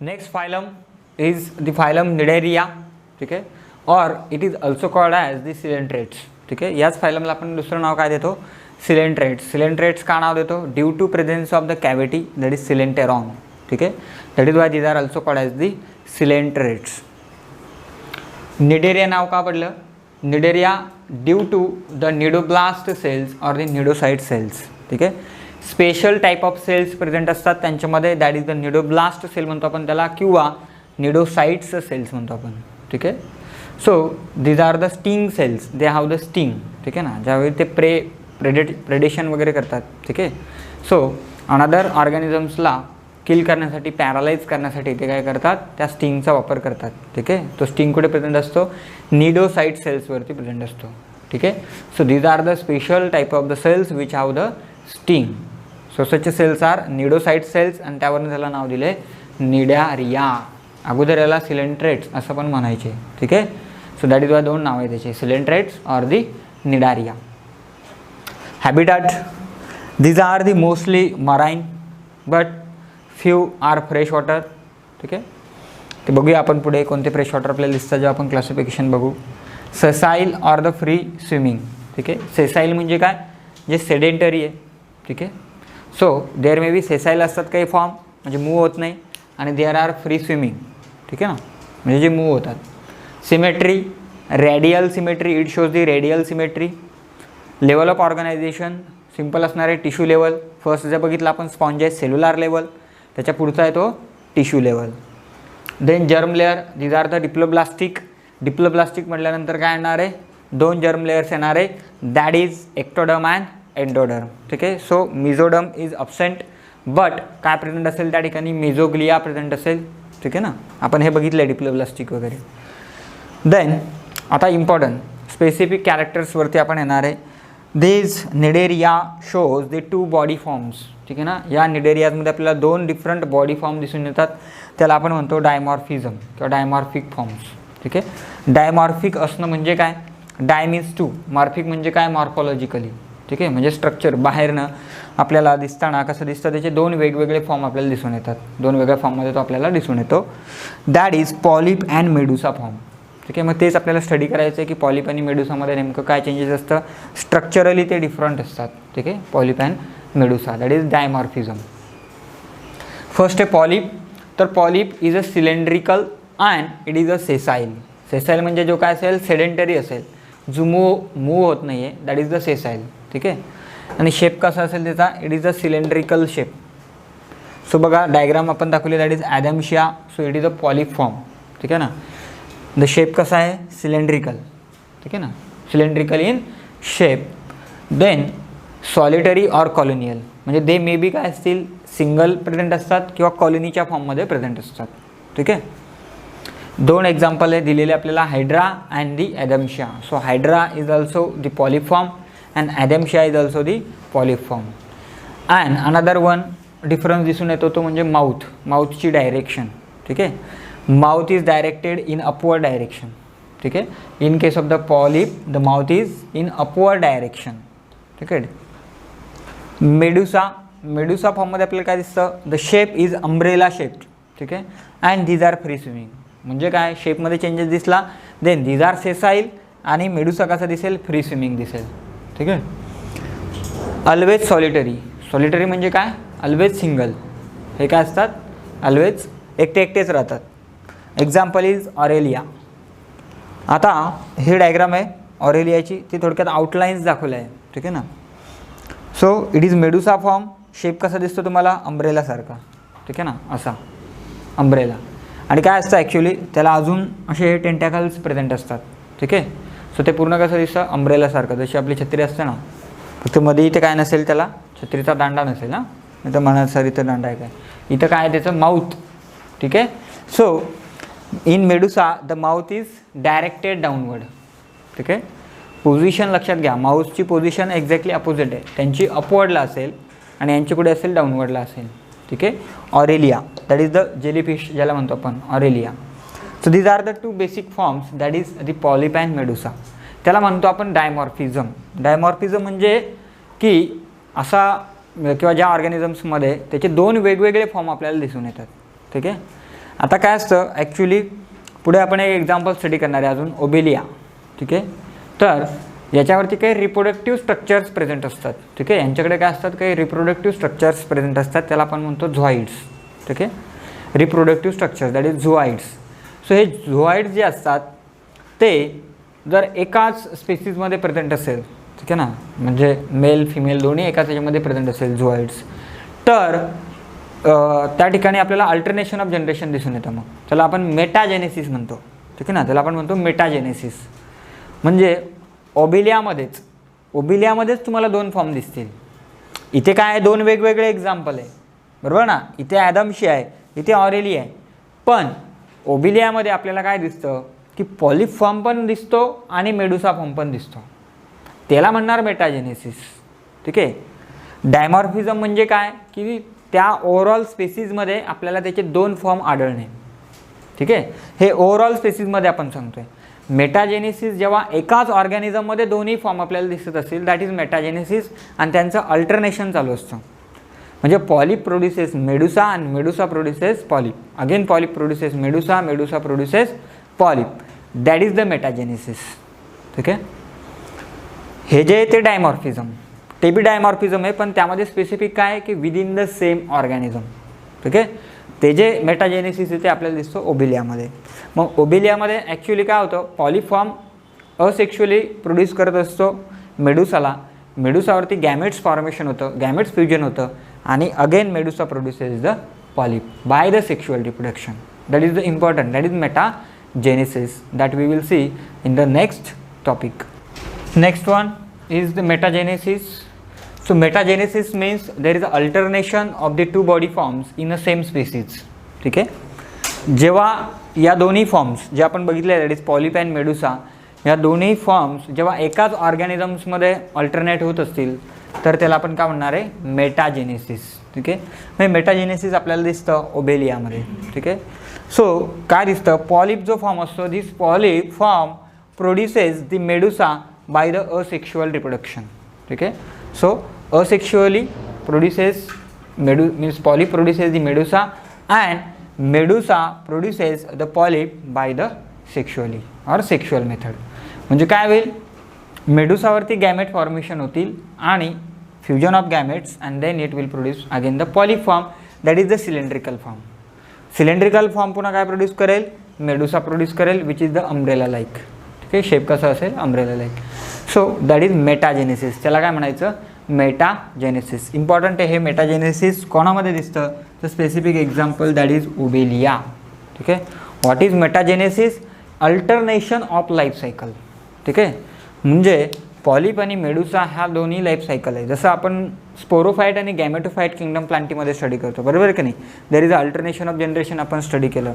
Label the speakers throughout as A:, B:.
A: Next phylum is the phylum Cnidaria, ठीक आहे, और it is also called as the coelenterates, ठीक आहे. याच फाइलमला आपण दुसरं नाव काय देतो, सिलेंट्रेट्स. सिलेंट्रेट्स का नाव देतो, due to presence of the cavity that is coelenteron, ठीक आहे. That is why these are also called as the coelenterates. Cnidaria नाव का पडलं, Cnidaria due to the cnidoblast cells और द निडोसाइट सेल्स, ठीक आहे. Special type of cells present असतात त्यांच्यामध्ये, that is the cnidoblast cell म्हणतो आपण त्याला, किंवा निडोसाइट्स सेल्स म्हणतो आपण, ठीक आहे. So these are the sting cells, they have the sting, ठीक आहे ना, ज्यावेळी ते प्रेडेशन वगैरे करतात, ठीक आहे. सो अनदर ऑर्गॅनिझम्सला किल करण्यासाठी, पॅरालाइज करण्यासाठी ते काय करतात, त्या स्टिंगचा वापर करतात, ठीक आहे. तो स्टिंग कुठे प्रेझेंट असतो, निडोसाइट सेल्सवरती प्रेझेंट असतो, ठीक आहे. So these are the special type of the cells which have the sting. So such cells are cnidocyte cells, आणि त्यावरून त्याला नाव दिले निडारिया. अगोदर याला सिलेंट्रेट्स असं पण म्हणायचे, ठीक आहे. सो दॅट इज वाय दोन नाव आहे त्याचे, सिलेंट्रेट्स और the Cnidaria. Habitat, these are the mostly marine but few are fresh water, ठीक आहे. ते बघूया आपण पुढे कोणते फ्रेश वॉटर आपल्याला दिसतं जेव्हा आपण क्लासिफिकेशन बघू. सेसाईल और द फ्री स्विमिंग, ठीक आहे. सेसाईल म्हणजे काय, जे सेडेंटरी आहे, ठीक आहे. सो देअर मे बी सेसाईल असतात काही फॉर्म, म्हणजे मूव्ह होत नाही, आणि देअर आर फ्री स्विमिंग, ठीक आहे ना, म्हणजे जे मूव्ह होतात. Symmetry, radial symmetry, it shows the radial symmetry. Level of organization simple असणार आहे, टिश्यू लेवल. फर्स्ट जर बघितलं आपण स्पॉन्ज आहे सेल्युलर लेवल, त्याच्या पुढचा आहे तो tissue level. Then germ layer, these are the diploblastic. Diploblastic म्हटल्यानंतर काय येणार आहे, दोन जर्म लेअर्स येणार आहे, that is ectoderm and endoderm, ठीक आहे. So mesoderm is absent, but काय प्रेझेंट असेल त्या ठिकाणी, मेझोग्लिया प्रेझेंट असेल, ठीक आहे ना. आपण हे बघितलं आहे डिप्लोब्लास्टिक वगैरे. देन आता इम्पॉर्टंट स्पेसिफिक कॅरेक्टर्सवरती आपण येणार आहे. This Cnidaria shows the two body forms, ठीक आहे ना. या निडेरियाजमध्ये आपल्याला दोन डिफरंट बॉडी फॉर्म दिसून येतात, त्याला आपण म्हणतो डायमॉर्फिझम किंवा डायमॉर्फिक फॉर्म्स, ठीक आहे. डायमॉर्फिक असणं म्हणजे काय, डाय मीन्स टू, मॉर्फिक म्हणजे काय, मॉर्फॉलॉजिकली, ठीक आहे, म्हणजे स्ट्रक्चर बाहेरनं आपल्याला दिसताना कसं दिसतं, त्याचे दोन वेगवेगळे फॉर्म आपल्याला दिसून येतात, दोन वेगळ्या फॉर्ममध्ये तो आपल्याला दिसून येतो. That is polyp and Medusa form, ठीक आहे. मग तेच आपल्याला स्टडी करायचं आहे की पॉलिप आणि मेडुसामध्ये नेमकं काय चेंजेस असतं, स्ट्रक्चरली ते डिफरंट असतात, ठीक आहे. Polyp and medusa, that is dimorphism. First आहे पॉलिप. तर polyp is a cylindrical and it is a sessile. Sessile म्हणजे जो काय असेल, सेडेंटरी असेल, जो मूव होत नाही आहे, दॅट इज द सेसाईल, ठीक आहे. आणि शेप कसा असेल त्याचा, it is a cylindrical shape. So बघा डायग्राम आपण दाखवली, that is Adamsia. So it is a polyp form, ठीक आहे ना. द शेप कसा आहे, सिलेंड्रिकल, ठीक आहे ना, cylindrical in shape. Then solitary or colonial, म्हणजे दे मे बी काय असतील, सिंगल प्रेझेंट असतात किंवा कॉलनीच्या फॉर्ममध्ये प्रेझेंट असतात, ठीक आहे. दोन एक्झाम्पल आहे दिलेले आपल्याला, Hydra and the Adamsia. So Hydra is also the polyp form and Adamsia is also the polyp form. And another one difference दिसून येतो तो म्हणजे माउथ, माउथची डायरेक्शन, ठीक आहे. Mouth is directed in upward direction, ठीक आहे. In case of the polyp the mouth is in upward direction, ठीक आहे. मेडुसा, मेडुसा फॉर्ममध्ये आपल्याला काय दिसतं, the shape is umbrella shape, ठीक आहे. And these R free swimming, म्हणजे काय शेपमध्ये चेंजेस दिसला. देन दीज आर सेसाईल, आणि मेडुसा कसा दिसेल, फ्री स्विमिंग दिसेल, ठीक आहे. ऑलवेज सॉलिटरी, सॉलिटरी म्हणजे काय, ऑलवेज सिंगल, हे काय असतात, ऑलवेज एकटे एकटेच राहतात. Example is Aurelia. आता हे डायग्राम आहे ऑरेलियाची, ती थोडक्यात आउटलाईन्स दाखवलं आहे, ठीक आहे ना. So it is Medusa form. Shape कसा दिसतो तुम्हाला, अम्ब्रेलासारखा, ठीक आहे ना, असा अम्ब्रेला. आणि काय असतं ॲक्च्युली, त्याला अजून असे टेंटॅकल्स प्रेझेंट असतात, ठीक आहे. सो ते पूर्ण कसं दिसतं, अम्ब्रेलासारखं, जशी आपली छत्री असते ना, फक्त मध्ये इथे काय नसेल, त्याला छत्रीचा दांडा नसेल ना, इथं म्हणा सर इथं दांडा आहे काय, इथं काय आहे त्याचं माउथ, ठीक आहे. So in Medusa the mouth is directed downward, ठीक आहे. पोझिशन लक्षात घ्या, माउथची पोझिशन एक्झॅक्टली अपोजिट आहे, त्यांची अपवर्डला असेल आणि यांची कुठे असेल, डाऊनवर्डला असेल, ठीक आहे. Aurelia, that is the jellyfish ज्याला म्हणतो आपण, Aurelia. So these are the two basic forms, that is the polyp and medusa. त्याला म्हणतो आपण डायमॉर्फिझम. डायमॉर्फिझम म्हणजे की असा किंवा ज्या ऑर्गॅनिझम्समध्ये त्याचे दोन वेगवेगळे फॉर्म आपल्याला दिसून येतात, ठीक आहे. आता काय असतं ॲक्च्युली पुढे आपण एक एक्झाम्पल स्टडी करणार आहे अजून, ओबेलिया. ठीक आहे, तर याच्यावरती काही रिप्रोडक्टिव्ह स्ट्रक्चर्स प्रेझेंट असतात. ठीक आहे, यांच्याकडे काय असतात, काही रिप्रोडक्टिव्ह स्ट्रक्चर्स प्रेझेंट असतात, त्याला आपण म्हणतो झोआइड्स. ठीक आहे, reproductive structures that is zooids. So हे झोआइड्स जे असतात ते जर एकाच स्पेसीजमध्ये प्रेझेंट असेल, ठीक आहे ना, म्हणजे मेल फिमेल दोन्ही एकाच याच्यामध्ये प्रेझेंट असेल झोआइड्स, तर त्या ठिकाणी आपल्याला अल्टरनेशन ऑफ जनरेशन दिसून येतं. मग त्याला आपण मेटाजेनेसिस म्हणतो. ठीक आहे ना, त्याला आपण म्हणतो मेटाजेनेसिस. म्हणजे ओबेलियामध्येच तुम्हाला 2 फॉर्म दिसतील. इथे काय आहे, 2 वेगवेगळे एक्झाम्पल आहे, बरोबर ना. इथे ॲडमशी आहे, इथे ऑरेली आहे. पण ओबेलियामध्ये आपल्याला काय दिसतं की पॉलिप फॉर्म पण दिसतो आणि मेडुसा फॉर्म पण दिसतो. त्याला म्हणणार मेटाजेनेसिस. ठीक आहे, डायमॉर्फिझम म्हणजे काय की त्या ओव्हरऑल स्पेसीजमध्ये आपल्याला त्याचे 2 फॉर्म आढळणे. ठीक आहे, हे ओव्हरऑल स्पेसीजमध्ये आपण सांगतोय. मेटाजेनेसिस जेव्हा एकाच ऑर्गॅनिझममध्ये दोन्ही फॉर्म आपल्याला दिसत असतील, दॅट इज मेटाजेनेसिस, आणि त्यांचं अल्टरनेशन चालू असतं. म्हणजे पॉलिप प्रोड्युसेस मेडुसा आणि Medusa produces polyp, again polyp produces medusa, medusa produces polyp, that is the metagenesis. ठीक आहे, हे जे ते डायमॉर्फिझम, ते बी डायमॉर्फिझम आहे, पण त्यामध्ये स्पेसिफिक काय आहे की विदिन द सेम ऑर्गॅनिझम. ठीक आहे, ते जे मेटाजेनेसिस आहे ते आपल्याला दिसतं ओबेलियामध्ये. मग ओबेलियामध्ये ॲक्च्युली काय होतं, पॉलिफॉर्म असेक्शुअली प्रोड्यूस करत असतो मेडुसाला. मेडुसावरती गॅमेट्स फॉर्मेशन होतं, गॅमेट्स फ्युजन होतं, आणि again medusa produces the polyp by the sexual reproduction. That is the important, that is metagenesis, that we will see in the next topic. Next one is the metagenesis. So metagenesis means there is alternation of the 2 body forms in a same species. ठीक आहे, जेव्हा या दोन्ही forms जे आपण बघितले that is polyp and Medusa, या दोन्ही फॉर्म्स जेव्हा एकाच ऑर्गॅनिझम्समध्ये अल्टरनेट होत असतील तर त्याला आपण काय म्हणणार आहे, मेटाजेनेसिस. ठीक आहे, म्हणजे मेटाजेनेसिस आपल्याला दिसतं ओबेलियामध्ये. ठीक आहे, सो काय दिसतं, पॉलिप जो फॉर्म असतो, this polyp form produces the medusa by the asexual reproduction. ठीक है, so asexually produces means polyp produces the medusa and medusa produces the polyp by the sexually or sexual method. म्हणजे काय होईल, मेडुसावरती gamete formation होतील आणि fusion of gametes and then it will produce again the polyp form, that is the cylindrical form. Cylindrical form पुन्हा काय produce करेल, medusa produce करेल, which is the umbrella like. ठीक आहे, शेप कसा असेल, umbrella like. So that is metagenesis. त्याला काय म्हणायचं, मेटाजेनेसिस. इम्पॉर्टंट आहे हे मेटाजेनेसिस कोणामध्ये दिसतं, तर specific example that is Obelia. ठीक आहे, what is metagenesis, alternation of life cycle. ठीक आहे, म्हणजे पॉलिप आणि मेडुसा ह्या दोन्ही लाईफ सायकल आहे. जसं आपण स्पोरोफाईट आणि गॅमेटोफाईट किंगडम प्लांटीमध्ये स्टडी करतो, बरोबर आहे की नाही, there is alternation of generation आपण स्टडी केलं,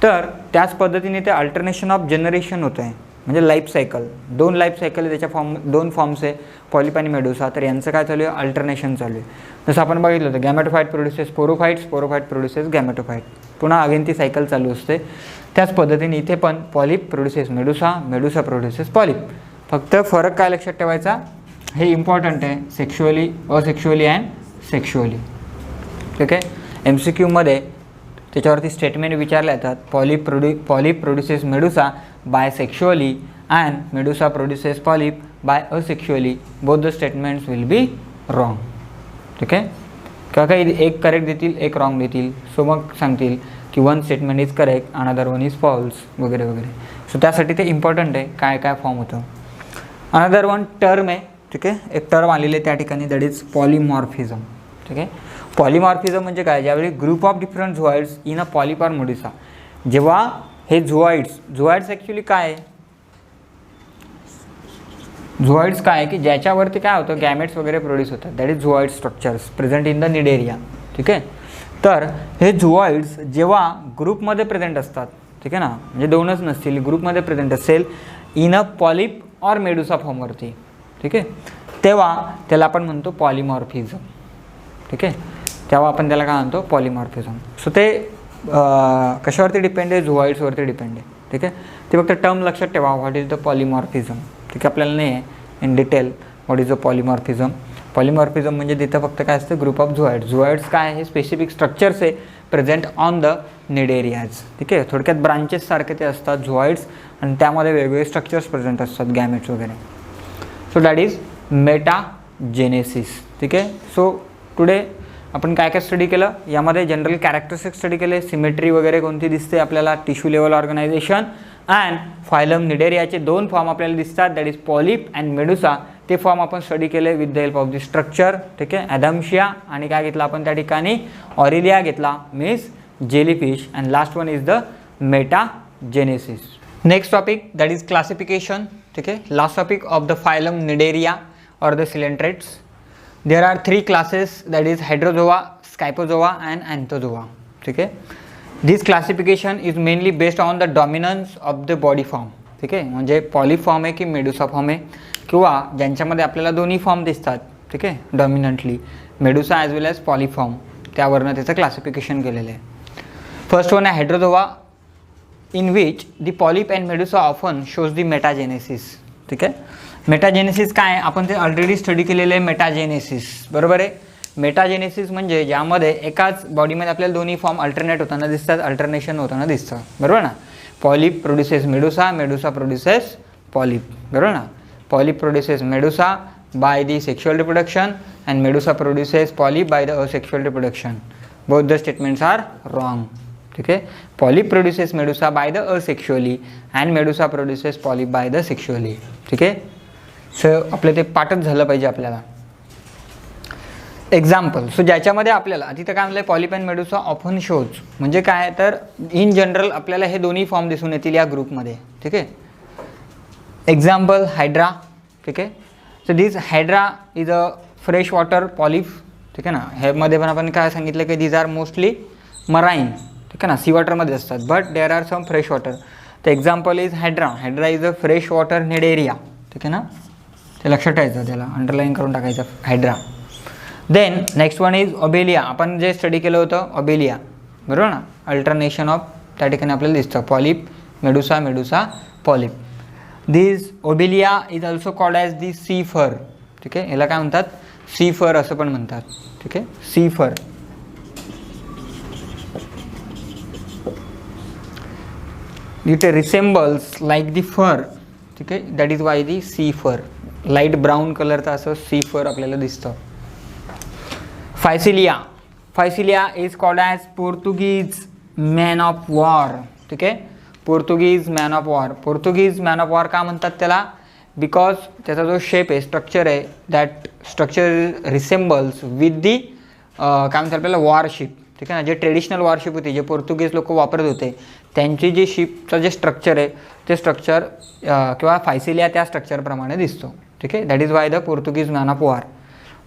A: तर त्याच पद्धतीने ते अल्टरनेशन ऑफ जनरेशन होतं आहे. म्हणजे लाईफ सायकल, 2 लाईफ सायकल आहे, त्याच्या 2 फॉर्म्स आहे, पॉलिप आणि मेडुसा, तर यांचं काय चालू आहे, अल्टरनेशन चालू आहे. जसं आपण बघितलं होतं, गॅमेटोफाईट प्रोड्युसेस स्पोरोफाईट, स्पोरोफाईट प्रोड्युसेस गॅमेटोफाईट, पुन्हा अगेन ती सायकल चालू असते. त्याच पद्धतीने इथे पण polyp produces medusa, medusa produces polyp. फक्त फरक काय लक्षात ठेवायचा, हे इम्पॉर्टंट आहे, सेक्शुअली, असेक्शुअली अँड सेक्शुअली. ठीक आहे, MCQमध्ये त्याच्यावरती स्टेटमेंट विचारले जातात, polyp produces medusa by sexually and medusa produces polyp by asexually. Both the statements will be wrong. ठीक आहे, का काही एक करेक्ट देतील, एक रॉंग देतील. सो मग सांगतील की 1 statement is correct, another 1 is false, वगैरे वगैरे. सो त्यासाठी ते इम्पॉर्टंट आहे काय काय फॉर्म होतं. अनदर 1 टर्म आहे. ठीक आहे, एक टर्म आलेली आहे त्या ठिकाणी, दॅट इज पॉलिमॉर्फिझम. ठीक आहे, पॉलिमॉर्फिझम म्हणजे काय, ज्यावेळी group of different zooids in a polyp or medusa, जेव्हा हे झोआइड्स ॲक्च्युली काय आहे, झोआइड्स काय आहे की ज्याच्यावरती काय होतं, गॅमेट्स वगैरे प्रोड्यूस होतात, that is zooid structures present in the Cnidaria. ठीक आहे, तर हे झोआइड्स जेव्हा ग्रुपमध्ये प्रेझेंट असतात, ठीक आहे ना, म्हणजे 2च नसतील, ग्रुपमध्ये प्रेझेंट असेल in a polyp or medusa फॉर्मवरती, ठीक आहे, तेव्हा त्याला आपण म्हणतो पॉलिमॉर्फिझम. ठीक आहे, तेव्हा आपण त्याला काय म्हणतो, पॉलिमॉर्फिझम. सो ते कशावरती डिपेंड आहे, झोआइड्सवरती डिपेंड आहे. ठीक आहे, ते फक्त टर्म लक्षात ठेवा, व्हॉट इज द पॉलिमॉर्फिझम. ठीक आहे, आपल्याला नाही आहे in detail what is the polymorphism. Polymorphism म्हणजे तिथं फक्त काय असतं, ग्रुप ऑफ झोआइड्स. झोआइड्स काय आहे, स्पेसिफिक स्ट्रक्चर्स आहे, प्रेझेंट ऑन द निडेरियाज. ठीक आहे, थोडक्यात ब्रांचेस सारखे ते असतात झोइड्स आणि त्यामध्ये वेगवेगळे स्ट्रक्चर्स प्रेझेंट असतात, गॅमेट्स वगैरे. So that is metagenesis. ठीक आहे. सो टुडे आपण काय काय स्टडी केलं, यामध्ये जनरल कॅरेक्टरिस्टिक स्टडी केले, सिमेट्री वगैरे कोणती दिसते आपल्याला, tissue level organisation and phylum निडेरियाचे 2 फॉर्म आपल्याला दिसतात, that is polyp and medusa. ते फॉर्म आपण स्टडी केले with the help of the structure. ठीक आहे, ॲडॅम्शिया आणि काय घेतला आपण त्या ठिकाणी, ऑरेलिया घेतला, means jellyfish. And last one is the metagenesis. Next topic that is classification. ठीक आहे, last topic of the phylum Cnidaria or the coelentrates. There are 3 classes, that is Hydrozoa, Scyphozoa and Anthozoa. ठीक आहे. This classification is mainly based on the dominance of the body form. ठीक आहे, म्हणजे polyp form आहे की Medusa form आहे, किंवा ज्यांच्यामध्ये आपल्याला दोन्ही फॉर्म दिसतात. ठीक आहे, dominantly medusa as well as polyp form, त्यावरनं त्याचं क्लासिफिकेशन केलेलं आहे. फर्स्ट वन आहे Hydrozoa, in which the polyp and medusa often shows the metagenesis. ठीक आहे, मेटाजेनेसिस काय आहे, आपण ते ऑलरेडी स्टडी केलेलं आहे. मेटाजेनेसिस बरोबर आहे. मेटाजेनेसिस म्हणजे ज्यामध्ये एकाच बॉडीमध्ये आपल्याला दोन्ही फॉर्म अल्टरनेट होताना दिसतात, अल्टरनेशन होताना दिसतं, बरोबर ना. Polyp produces medusa, medusa produces polyp, बरोबर ना. Polyp produces medusa by the sexual reproduction and medusa produces polyp by the asexual reproduction. Both the statements are wrong. ठीक आहे, polyp produces medusa by the asexually and medusa produces polyp by the sexually. ठीक आहे, so आपलं ते पाठच झालं पाहिजे आपल्याला. एक्झाम्पल, सो ज्याच्यामध्ये आपल्याला तिथं काय म्हणलं, polyp and medusa often shows म्हणजे काय, तर इन जनरल आपल्याला हे दोन्ही फॉर्म दिसून येतील या ग्रुपमध्ये. ठीक आहे, एक्झाम्पल हायड्रा. ठीक आहे, so this hydra is a fresh water polyp. ठीक आहे ना, ह्यामध्ये पण आपण काय सांगितलं की दीज आर मोस्टली मराईन. ठीक आहे ना, सी वॉटरमध्ये असतात, but there are some fresh water. तर example is Hydra. Hydra is a fresh water Cnidaria. ठीक आहे ना, ते लक्षात ठेवायचं, त्याला अंडरलाईन करून टाकायचं, hydra. Then next one is Obelia. आपण जे स्टडी केलं होतं ओबेलिया, बरोबर ना. अल्टरनेशन ऑफ त्या ठिकाणी आपल्याला दिसतं polyp medusa, medusa polyp. This Obelia is also called as the sea fur. ठीक आहे, याला काय म्हणतात, सी फर असं पण म्हणतात. ठीक आहे, sea fur. It resembles like the fur. ठीक आहे, that is why the sea fur. Light brown कलरचं असं सी फर आपल्याला दिसतं. Physalia. Physalia is called as Portuguese man of war. ठीक आहे, Portuguese man of war. Portuguese man of war का म्हणतात त्याला, बिकॉज त्याचा जो शेप आहे, स्ट्रक्चर आहे, that structure resembles with the काय म्हणतात आपल्याला वॉरशिप. ठीक आहे ना, जे ट्रेडिशनल वॉरशिप होती, जे पोर्तुगीज लोक वापरत होते, त्यांची जी शिपचं जे स्ट्रक्चर आहे ते स्ट्रक्चर किंवा फायसिलिया त्या स्ट्रक्चरप्रमाणे दिसतो. ठीक आहे, that is why the Portuguese man of war.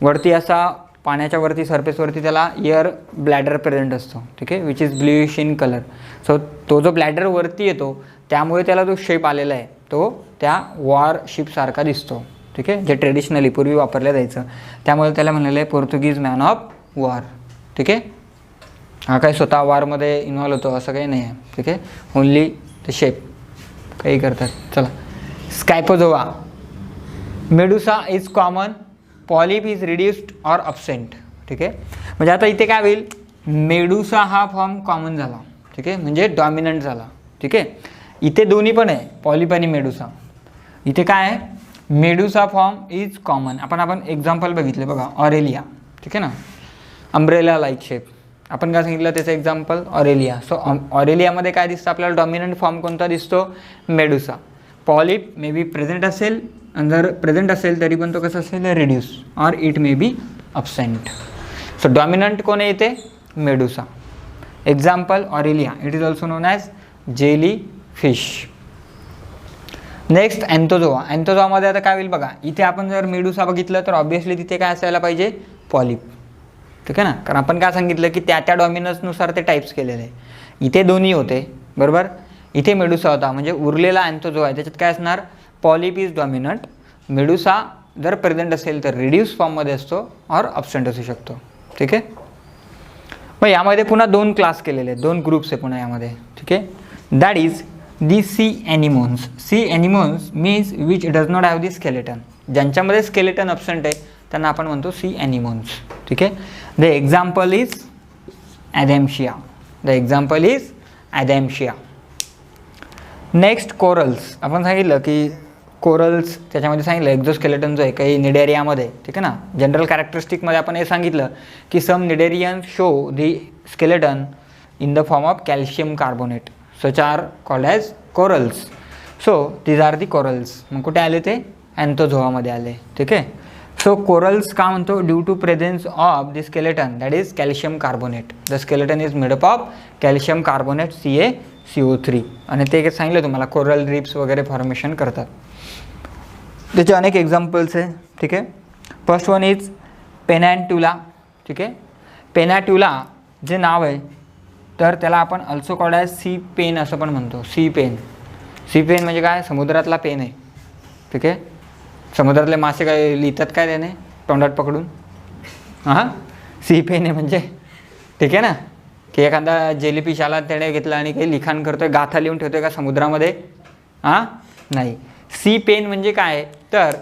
A: वरती असा पाण्याच्या वरती सरफेसवरती त्याला एअर ब्लॅडर प्रेझेंट असतो. ठीक आहे, which is bluish in colour. So तो जो ब्लॅडर वरती येतो त्यामुळे त्याला जो शेप आलेला आहे तो त्या वॉरशिपसारखा दिसतो. ठीक आहे, जे ट्रेडिशनली पूर्वी वापरलं जायचं, त्यामुळे त्याला म्हणलेलं आहे पोर्तुगीज मॅन ऑफ वॉर. ठीक आहे, हा काही स्वतः वॉरमध्ये इन्व्हॉल्व होतो असं काही नाही आहे. ठीक आहे, ओनली द शेप काही करतात. चला, Scyphozoa. Medusa is common, polyp is reduced or absent. ठीक आहे, म्हणजे आता इथे काय होईल, मेडुसा हा फॉर्म कॉमन झाला. ठीक आहे, म्हणजे डॉमिनंट झाला. ठीक आहे, इथे दोन्ही पण आहे, पॉलिप आणि मेडुसा. इथे काय आहे, मेडुसा फॉर्म इज कॉमन. आपण एक्झाम्पल बघितले बघा, ऑरेलिया. ठीक आहे ना, अम्ब्रेला लाईक शेप. आपण काय सांगितलं त्याचं एक्झाम्पल, ऑरेलिया. सो ऑरेलियामध्ये काय दिसतं आपल्याला, डॉमिनंट फॉर्म कोणता दिसतो, Medusa. Polyp may be present असेल, आणि जर प्रेझेंट असेल तरी पण तो कसं असेल, reduce, or it may be absent. So dominant कोण आहे इथे, medusa. Example Aurelia. It is also known as jelly fish. Next Anthozoa. अँथोझोआमध्ये आता काय होईल बघा, इथे आपण जर मेडुसा बघितलं तर ऑब्विसली तिथे काय असायला पाहिजे, पॉलिप. ठीक आहे ना, कारण आपण काय सांगितलं की त्या डॉमिनन्सनुसार ते टाईप्स केलेले आहे. इथे दोन्ही होते, बरोबर. इथे मेडुसा होता, म्हणजे उरलेला अँथोझोआ आहे त्याच्यात काय असणार, पॉलिप इज डॉमिनंट. मेडुसा जर प्रेझेंट असेल तर रिड्यूस फॉर्ममध्ये असतो, ऑर अब्सेंट असू शकतो. ठीक आहे, मग यामध्ये पुन्हा 2 क्लास केलेले आहेत, 2 ग्रुप्स आहे पुन्हा यामध्ये. ठीक आहे, that is the sea anemones. Sea anemones means which does not have the skeleton. ज्यांच्यामध्ये स्केलेटन अब्सेंट आहे त्यांना आपण म्हणतो सी ॲनिमोन्स. ठीक आहे, the example is Adamsia. The example is Adamsia. Next corals. आपण सांगितलं की कोरल्स त्याच्यामध्ये सांगितलं एक्झोस्केलेटन जो आहे काही निडेरियामध्ये, ठीक आहे ना. जनरल कॅरेक्टरिस्टिकमध्ये आपण हे सांगितलं की some cnidarian show the skeleton in the form of calcium carbonate such are called as corals. So these are the corals. मग कुठे आले ते अँथोझोआमध्ये आले, ठीक आहे. सो कोरल्स का म्हणतो, due to presence of the skeleton that is calcium carbonate. The skeleton is made up of calcium carbonate CaCO3 आणि ते सांगितलं तुम्हाला कोरल रीप्स वगैरे फॉर्मेशन करतात. त्याचे अनेक एक्झाम्पल्स आहे, ठीक आहे. फर्स्ट वन इज पेनॅन्ट्युला, ठीक आहे. पेनॅट्युला जे नाव आहे तर त्याला आपण also called as sea pen असं पण म्हणतो. C pen. सी पेन म्हणजे काय, समुद्रातला पेन आहे, ठीक आहे. समुद्रातले मासे काय लिहितात काय त्याने तोंडात पकडून, हां सी पेन आहे म्हणजे, ठीक आहे ना. की एखादा जेलीफिश आला त्याने घेतला आणि काही लिखाण करतोय, गाथा लिहून ठेवतोय का समुद्रामध्ये, हां नाही. सी पेन म्हणजे काय तर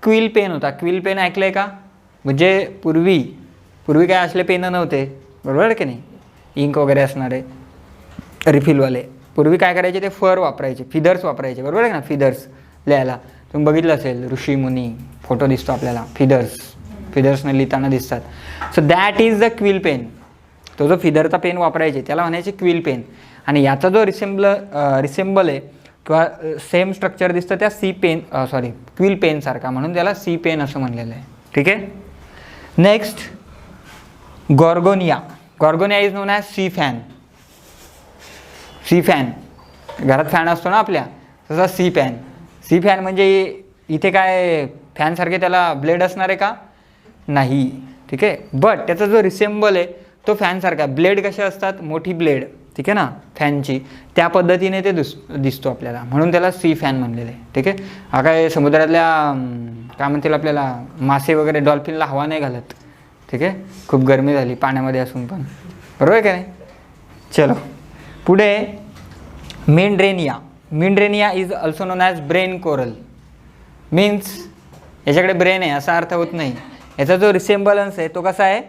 A: क्विल पेन होता. क्विल पेन ऐकलं आहे का, म्हणजे पूर्वी काय असले पेन नव्हते, बरोबर की नाही, इंक वगैरे असणारे रिफिलवाले. पूर्वी काय करायचे ते फर वापरायचे, फिदर्स वापरायचे, बरोबर आहे ना. फिदर्स लिहायला तुम्ही बघितलं असेल, ऋषी मुनी फोटो दिसतो आपल्याला, फिदर्सने लिहिताना दिसतात. So that is the quill pen. तो जो फिदरचा पेन वापरायचे त्याला म्हणायचे क्विल पेन. आणि याचा जो रिसेंबल आहे किंवा सेम स्ट्रक्चर दिसतं त्या क्विल पेनसारखा, म्हणून त्याला सी पेन असं म्हणलेलं आहे, ठीक आहे. Next Gorgonia. Gorgonia is known as sea fan. Sea fan, घरात फॅन असतो ना आपल्या, तसा सी फॅन. सी फॅन म्हणजे इथे काय फॅनसारखे त्याला ब्लेड असणार आहे का, नाही, ठीक आहे. बट त्याचा जो रिसेंबल आहे तो फॅनसारखा. ब्लेड कशा असतात, मोठी ब्लेड, ठीक आहे ना, फॅनची, त्या पद्धतीने ते दिसतो आपल्याला, म्हणून त्याला सी फॅन म्हणलेलं आहे, ठीक आहे. हा काय समुद्रातल्या काय म्हणतील आपल्याला मासे वगैरे डॉल्फिनला हवा नाही घालत, ठीक आहे. खूप गरमी झाली पाण्यामध्ये असून पण, बरोबर आहे का नाही. चलो पुढे Meandrina. Meandrina is also known as brain coral. Means याच्याकडे ब्रेन आहे असा अर्थ होत नाही. याचा जो रिसेंबलन्स आहे तो कसा आहे,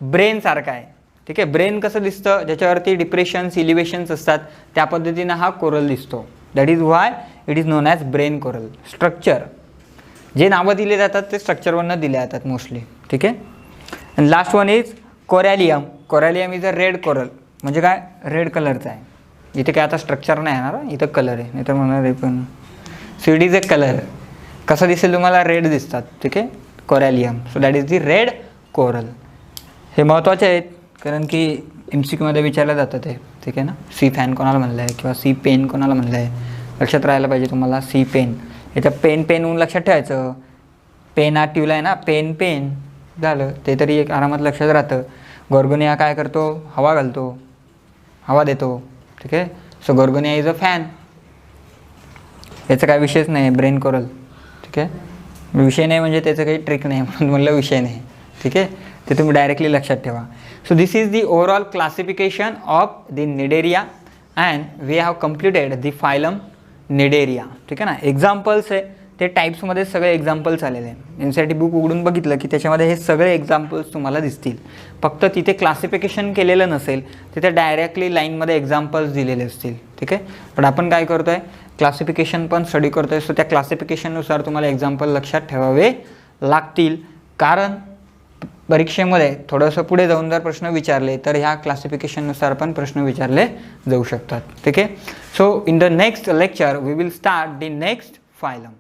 A: ब्रेनसारखा आहे, ठीक आहे. ब्रेन कसं दिसतं, ज्याच्यावरती डिप्रेशन्स इलिव्हेशन्स असतात त्या पद्धतीनं हा कोरल दिसतो. That is why it is known as brain coral. Structure, जे नावं दिले जातात ते स्ट्रक्चरवरनं दिले जातात मोस्टली, ठीक आहे. And last one is Corallium. Corallium is a red coral. म्हणजे काय, रेड कलरचा आहे. इथे काय आता स्ट्रक्चर नाही येणार, इथं कलर आहे, नाही तर म्हणणार आहे पण so it is a colour. कसं दिसेल तुम्हाला, रेड दिसतात, ठीक आहे, Corallium. So that is the red coral. हे महत्त्वाचे आहेत कारण की MCQमध्ये विचारलं जातं ते, ठीक आहे ना. सी फॅन कोणाला म्हणलं आहे किंवा सी पेन कोणाला म्हणलं आहे, लक्षात राहायला पाहिजे तुम्हाला. सी पेन, याच्या पेन होऊन लक्षात ठेवायचं. पेनॅट्युला आहे ना, पेन झालं ते तरी एक आरामात लक्षात राहतं. गॉर्गोनिया काय करतो, हवा घालतो, हवा देतो, ठीक आहे. So Gorgonia is a fan. याचा काय विषयच नाही, ब्रेन कोरल, ठीक आहे. विषय नाही म्हणजे त्याचं काही ट्रिक नाही म्हणून म्हणलं विषय नाही, ठीक आहे. ते तुम्ही डायरेक्टली लक्षात ठेवा. So this is the overall classification of the Cnidaria and we have completed the phylum Cnidaria, ठीक आहे ना. एक्झाम्पल्स आहे ते टाईप्समध्ये सगळे एक्झाम्पल्स आलेले आहे. NCERT बुक उघडून बघितलं की त्याच्यामध्ये हे सगळे एक्झाम्पल्स तुम्हाला दिसतील. फक्त तिथे क्लासिफिकेशन केलेलं नसेल, तिथे डायरेक्टली लाईनमध्ये एक्झाम्पल्स दिलेले असतील, ठीक आहे. पण आपण काय करतो आहे, क्लासिफिकेशन पण स्टडी करतो आहे. सो त्या क्लासिफिकेशननुसार तुम्हाला एक्झाम्पल लक्षात ठेवावे लागतील. कारण परीक्षेमध्ये थोडंसं पुढे जाऊन जर प्रश्न विचारले तर ह्या क्लासिफिकेशननुसार पण प्रश्न विचारले जाऊ शकतात, ठीक आहे. So in the next lecture we will start the next phylum.